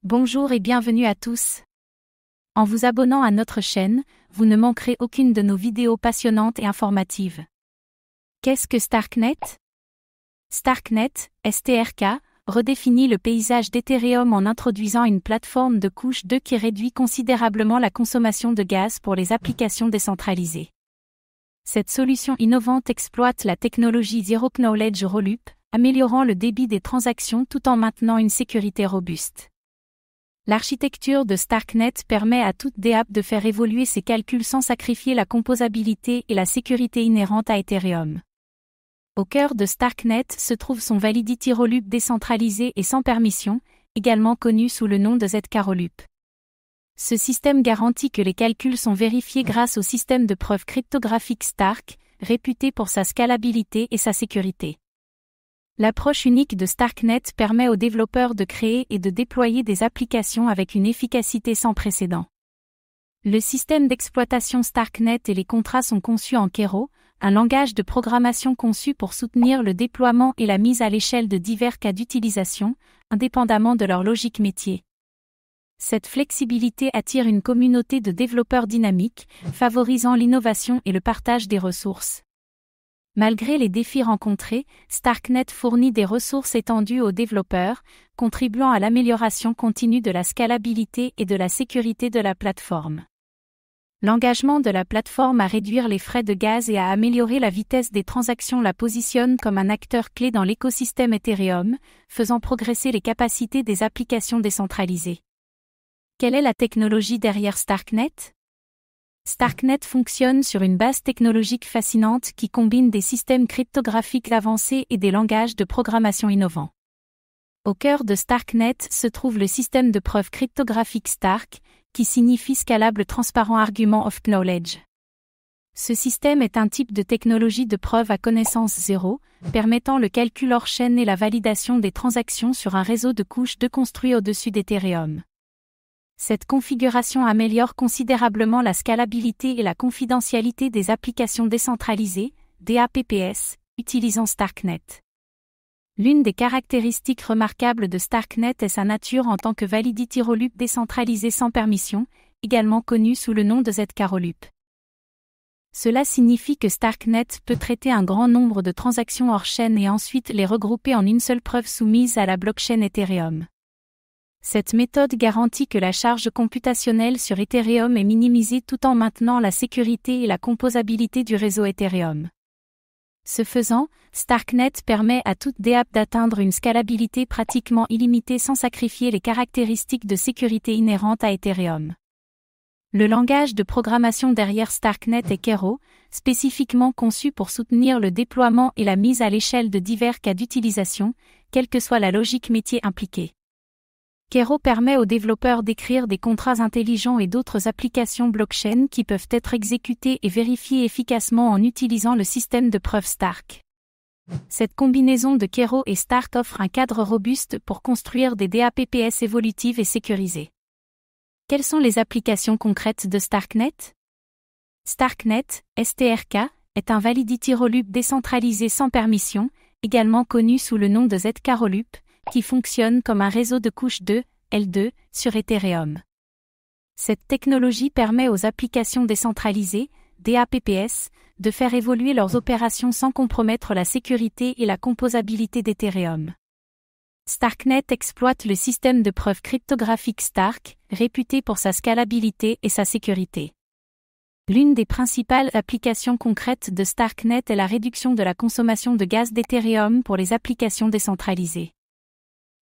Bonjour et bienvenue à tous. En vous abonnant à notre chaîne, vous ne manquerez aucune de nos vidéos passionnantes et informatives. Qu'est-ce que Starknet? Starknet, STRK, redéfinit le paysage d'Ethereum en introduisant une plateforme de couche 2 qui réduit considérablement la consommation de gaz pour les applications décentralisées. Cette solution innovante exploite la technologie Zero Knowledge Rollup, améliorant le débit des transactions tout en maintenant une sécurité robuste. L'architecture de Starknet permet à toute DApp de faire évoluer ses calculs sans sacrifier la composabilité et la sécurité inhérentes à Ethereum. Au cœur de Starknet se trouve son Validity Rollup décentralisé et sans permission, également connu sous le nom de ZK Rollup. Ce système garantit que les calculs sont vérifiés grâce au système de preuve cryptographique Stark, réputé pour sa scalabilité et sa sécurité. L'approche unique de Starknet permet aux développeurs de créer et de déployer des applications avec une efficacité sans précédent. Le système d'exploitation Starknet et les contrats sont conçus en Kero, un langage de programmation conçu pour soutenir le déploiement et la mise à l'échelle de divers cas d'utilisation, indépendamment de leur logique métier. Cette flexibilité attire une communauté de développeurs dynamiques, favorisant l'innovation et le partage des ressources. Malgré les défis rencontrés, Starknet fournit des ressources étendues aux développeurs, contribuant à l'amélioration continue de la scalabilité et de la sécurité de la plateforme. L'engagement de la plateforme à réduire les frais de gaz et à améliorer la vitesse des transactions la positionne comme un acteur clé dans l'écosystème Ethereum, faisant progresser les capacités des applications décentralisées. Quelle est la technologie derrière Starknet? Starknet fonctionne sur une base technologique fascinante qui combine des systèmes cryptographiques avancés et des langages de programmation innovants. Au cœur de Starknet se trouve le système de preuve cryptographique Stark, qui signifie Scalable Transparent Argument of Knowledge. Ce système est un type de technologie de preuve à connaissance zéro, permettant le calcul hors chaîne et la validation des transactions sur un réseau de couches 2 construit au-dessus d'Ethereum. Cette configuration améliore considérablement la scalabilité et la confidentialité des applications décentralisées, DApps, utilisant Starknet. L'une des caractéristiques remarquables de Starknet est sa nature en tant que Validity Rollup décentralisé sans permission, également connu sous le nom de ZK Rollup. Cela signifie que Starknet peut traiter un grand nombre de transactions hors chaîne et ensuite les regrouper en une seule preuve soumise à la blockchain Ethereum. Cette méthode garantit que la charge computationnelle sur Ethereum est minimisée tout en maintenant la sécurité et la composabilité du réseau Ethereum. Ce faisant, Starknet permet à toute DApp d'atteindre une scalabilité pratiquement illimitée sans sacrifier les caractéristiques de sécurité inhérentes à Ethereum. Le langage de programmation derrière Starknet est Kero, spécifiquement conçu pour soutenir le déploiement et la mise à l'échelle de divers cas d'utilisation, quelle que soit la logique métier impliquée. Kero permet aux développeurs d'écrire des contrats intelligents et d'autres applications blockchain qui peuvent être exécutées et vérifiées efficacement en utilisant le système de preuve Stark. Cette combinaison de Kero et Stark offre un cadre robuste pour construire des DApps évolutives et sécurisées. Quelles sont les applications concrètes de Starknet? Starknet, STRK, est un Validity Rollup décentralisé sans permission, également connu sous le nom de ZK Rollup, qui fonctionne comme un réseau de couche 2, L2, sur Ethereum. Cette technologie permet aux applications décentralisées, DApps, de faire évoluer leurs opérations sans compromettre la sécurité et la composabilité d'Ethereum. Starknet exploite le système de preuve cryptographique Stark, réputé pour sa scalabilité et sa sécurité. L'une des principales applications concrètes de Starknet est la réduction de la consommation de gaz d'Ethereum pour les applications décentralisées.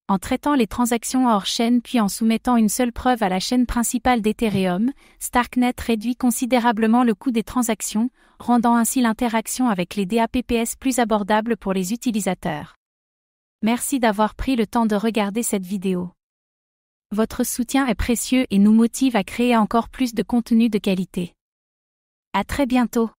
En traitant les transactions hors chaîne puis en soumettant une seule preuve à la chaîne principale d'Ethereum, Starknet réduit considérablement le coût des transactions, rendant ainsi l'interaction avec les DApps plus abordable pour les utilisateurs. Merci d'avoir pris le temps de regarder cette vidéo. Votre soutien est précieux et nous motive à créer encore plus de contenu de qualité. À très bientôt.